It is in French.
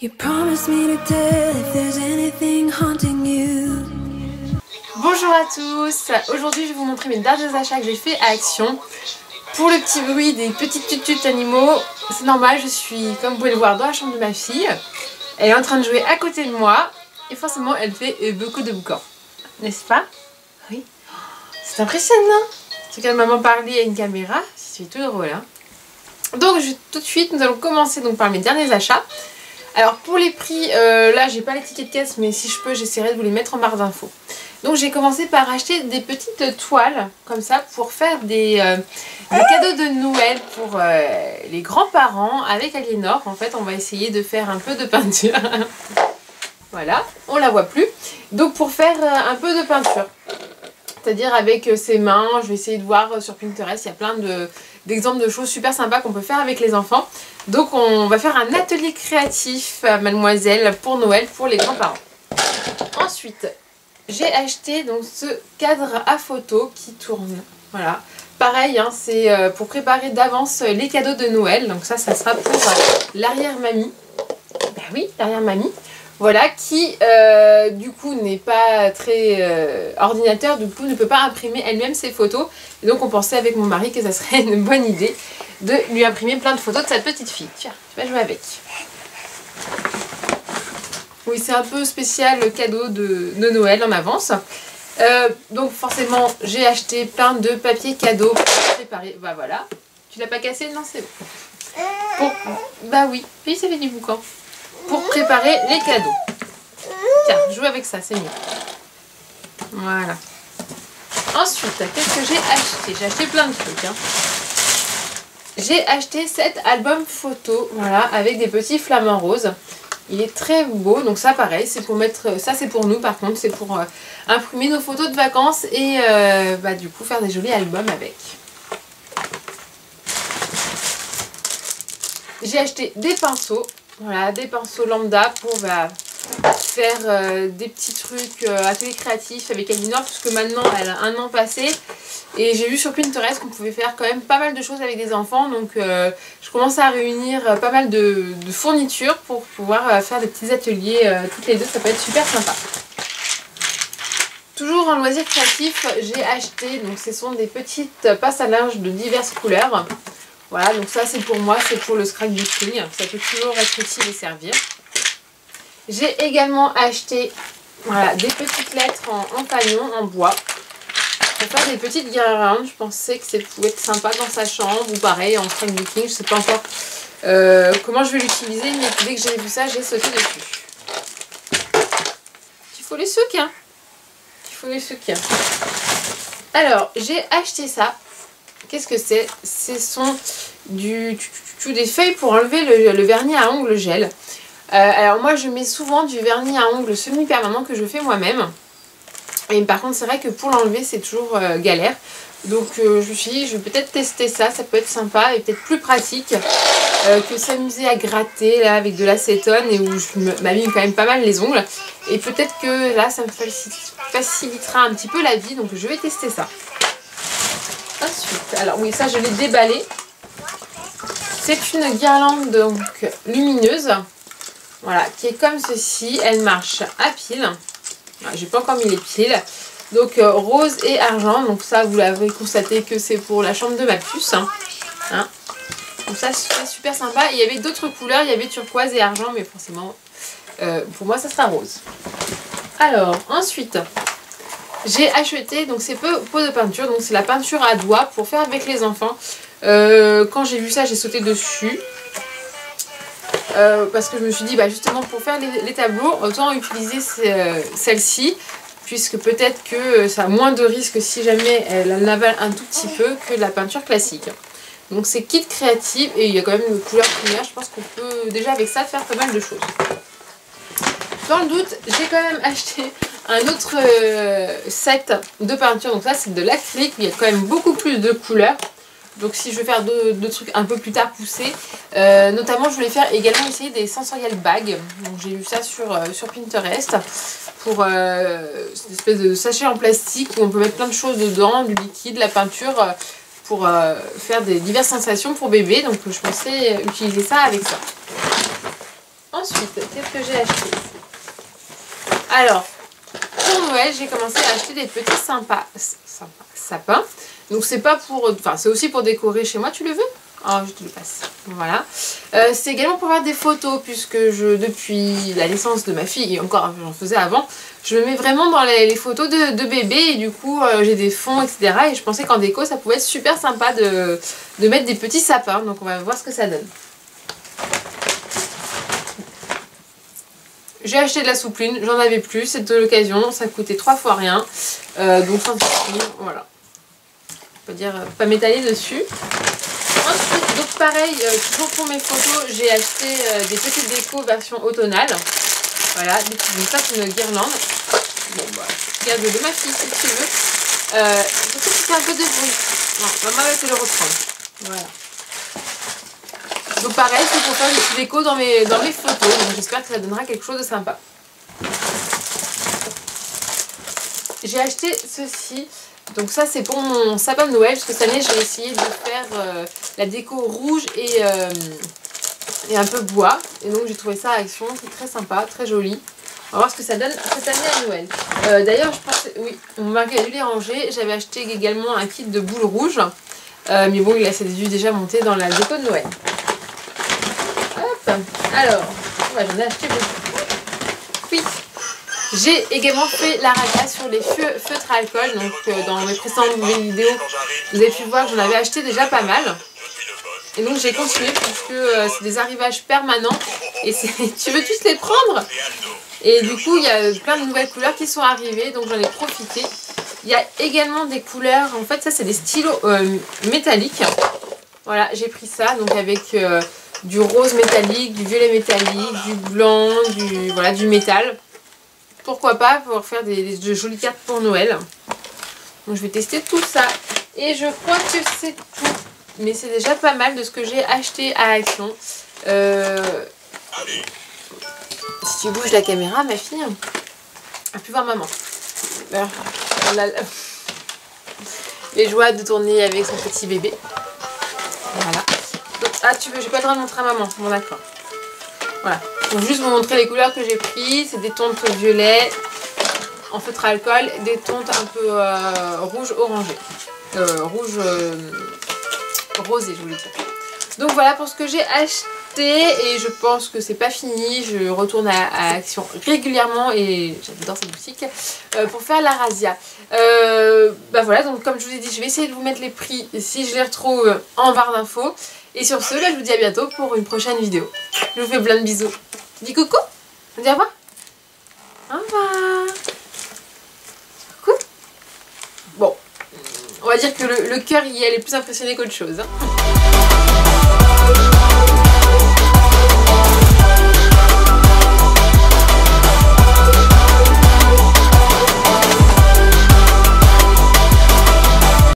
You promised me to tell if there's anything haunting you. Bonjour à tous, aujourd'hui je vais vous montrer mes derniers achats que j'ai fait à Action. Pour le petit bruit des petites tututes animaux, c'est normal, je suis, comme vous pouvez le voir, dans la chambre de ma fille. Elle est en train de jouer à côté de moi et forcément elle fait beaucoup de boucan. N'est-ce pas? Oui. C'est impressionnant. Tu regardes maman parler à une caméra, c'est tout drôle. Hein. Donc tout de suite, nous allons commencer donc par mes derniers achats. Alors pour les prix, là j'ai pas les tickets de caisse, mais si je peux j'essaierai de vous les mettre en barre d'infos. Donc j'ai commencé par acheter des petites toiles comme ça pour faire des cadeaux de Noël pour les grands-parents avec Aliénor. En fait on va essayer de faire un peu de peinture. Voilà, on la voit plus. Donc pour faire un peu de peinture, c'est-à-dire avec ses mains, je vais essayer de voir sur Pinterest, il y a plein d'exemples de choses super sympas qu'on peut faire avec les enfants. Donc on va faire un atelier créatif à Mademoiselle pour Noël pour les grands-parents. Ensuite, j'ai acheté donc ce cadre à photo qui tourne. Voilà. Pareil, hein, c'est pour préparer d'avance les cadeaux de Noël. Donc ça sera pour l'arrière-mamie. Ben oui, l'arrière-mamie. Voilà, qui du coup n'est pas très ordinateur, du coup ne peut pas imprimer elle-même ses photos. Et donc on pensait avec mon mari que ça serait une bonne idée de lui imprimer plein de photos de sa petite fille. Tiens, tu vas jouer avec. Oui, c'est un peu spécial le cadeau de Noël en avance. Donc forcément, j'ai acheté plein de papier cadeau pour préparer. Bah voilà. Tu l'as pas cassé? Non, c'est bon. Bah oui, puis ça fait du boucan. Pour préparer les cadeaux. Tiens, joue avec ça, c'est mieux. Voilà. Ensuite, qu'est-ce que j'ai acheté? J'ai acheté plein de trucs. Hein. J'ai acheté cet album photo, voilà, avec des petits flamants roses. Il est très beau, donc ça pareil, c'est pour mettre, ça c'est pour nous par contre, c'est pour imprimer nos photos de vacances et bah, du coup faire des jolis albums avec. J'ai acheté des pinceaux, voilà, des pinceaux lambda pour faire des petits trucs ateliers créatifs avec Aliénor, puisque maintenant elle a un an passé. Et j'ai vu sur Pinterest qu'on pouvait faire quand même pas mal de choses avec des enfants. Donc je commence à réunir pas mal de fournitures pour pouvoir faire des petits ateliers toutes les deux. Ça peut être super sympa. Toujours en loisir créatif, j'ai acheté, donc ce sont des petites passes à linge de diverses couleurs. Voilà, donc ça c'est pour moi, c'est pour le scrapbooking. Ça peut toujours être utile et servir. J'ai également acheté voilà, des petites lettres en paillon, en bois. Pour faire des petites guirlandes, je pensais que ça pouvait être sympa dans sa chambre ou pareil en scrapbooking. Je sais pas encore comment je vais l'utiliser, mais dès que j'ai vu ça, j'ai sauté dessus. Il faut les souks, hein. Il faut les souks. Alors, j'ai acheté ça. Qu'est-ce que c'est? Ce sont des feuilles pour enlever le vernis à ongles gel. Alors moi je mets souvent du vernis à ongles semi-permanent que je fais moi-même. Et par contre c'est vrai que pour l'enlever c'est toujours galère. Donc je me suis dit je vais peut-être tester ça, ça peut être sympa et peut-être plus pratique que s'amuser à gratter là avec de l'acétone et où je m'abîme quand même pas mal les ongles. Et peut-être que là ça me facilitera un petit peu la vie, donc je vais tester ça. Ensuite, alors oui ça je l'ai déballé. C'est une guirlande donc lumineuse. Voilà, qui est comme ceci, elle marche à pile. J'ai pas encore mis les piles. Donc rose et argent, donc ça vous l'avez constaté que c'est pour la chambre de ma puce. Hein. Donc ça c'est super sympa. Il y avait d'autres couleurs, il y avait turquoise et argent, mais forcément pour moi ça sera rose. Alors ensuite, j'ai acheté donc ces pots de peinture, donc c'est la peinture à doigts pour faire avec les enfants. Quand j'ai vu ça, j'ai sauté dessus. Parce que je me suis dit bah justement pour faire les tableaux autant utiliser celle-ci puisque peut-être que ça a moins de risques si jamais elle avale un tout petit peu que la peinture classique. Donc c'est kit créatif et il y a quand même une couleur primaire, je pense qu'on peut déjà avec ça faire pas mal de choses. Dans le doute j'ai quand même acheté un autre set de peinture, donc ça c'est de l'acrylique, il y a quand même beaucoup plus de couleurs. Donc si je veux faire deux trucs un peu plus tard poussés, notamment je voulais faire également essayer des sensorial bags. Donc j'ai vu ça sur Pinterest pour une espèce de sachet en plastique où on peut mettre plein de choses dedans, du liquide, la peinture pour faire des diverses sensations pour bébé. Donc je pensais utiliser ça avec ça. ensuite, qu'est-ce que j'ai acheté? Alors, pour Noël, j'ai commencé à acheter des petits sapins. Donc c'est pas pour... Enfin, c'est aussi pour décorer chez moi. Tu le veux? Oh, je te le passe. Voilà. C'est également pour faire des photos, puisque depuis la naissance de ma fille, et encore j'en faisais avant, je me mets vraiment dans les photos de bébé, et du coup j'ai des fonds, etc. Et je pensais qu'en déco, ça pouvait être super sympa de mettre des petits sapins. Donc on va voir ce que ça donne. J'ai acheté de la soupline, j'en avais plus, c'était l'occasion, ça coûtait 3 fois rien. Donc sans souci, voilà. On peut dire, pas m'étaler dessus. Ensuite, donc pareil, toujours pour mes photos, j'ai acheté des petites décos version automnale. Voilà, donc ça c'est une guirlande. Bon bah, regarde de ma fille si tu veux. Je sais que c'est un peu de bruit. Non, maman va te le reprendre. Voilà. Donc pareil, c'est pour faire des petites décos dans mes photos. Donc j'espère que ça donnera quelque chose de sympa. J'ai acheté ceci. Donc ça c'est pour mon sapin de Noël, parce que cette année j'ai essayé de faire la déco rouge et un peu bois. Et donc j'ai trouvé ça à Action, c'est très sympa, très joli. On va voir ce que ça donne cette année à Noël. D'ailleurs je pensais, oui, on m'a dû les ranger. J'avais acheté également un kit de boules rouges. Mais bon, il a dû déjà monter dans la déco de Noël. Hop, alors, ouais, j'en ai acheté beaucoup. Oui. J'ai également fait la radia sur les feutres à alcool. Donc dans mes précédentes vidéos, vous avez pu voir que j'en avais acheté déjà pas mal. Et donc j'ai continué puisque c'est des arrivages permanents. Et tu veux tous les prendre? Et du coup il y a plein de nouvelles couleurs qui sont arrivées. Donc j'en ai profité. Il y a également des couleurs. En fait ça c'est des stylos métalliques. Voilà, j'ai pris ça. Donc avec du rose métallique, du violet métallique, du blanc, du métal. Pourquoi pas pour faire de jolies cartes pour Noël. Donc je vais tester tout ça. Et je crois que c'est tout. Mais c'est déjà pas mal de ce que j'ai acheté à Action. Si tu bouges la caméra, ma fille, elle a pu voir maman. Les joies de tourner avec son petit bébé. Voilà. Donc, ah, j'ai pas le droit de montrer à maman. Bon, d'accord. Voilà. Donc juste vous montrer les couleurs que j'ai prises. C'est des tontes violet en feutre à alcool, des tontes un peu rouge orangé. Rouge rosé, je voulais dire. Donc voilà pour ce que j'ai acheté. Et je pense que c'est pas fini. Je retourne à Action régulièrement et j'adore cette boutique pour faire la razzia. Bah voilà, donc comme je vous ai dit, je vais essayer de vous mettre les prix si je les retrouve en barre d'infos. Et sur ce, bah, je vous dis à bientôt pour une prochaine vidéo. Je vous fais plein de bisous. Dis coucou. On dit au revoir. Au revoir. Coucou. Bon, on va dire que le cœur y est plus impressionné qu'autre chose. Hein.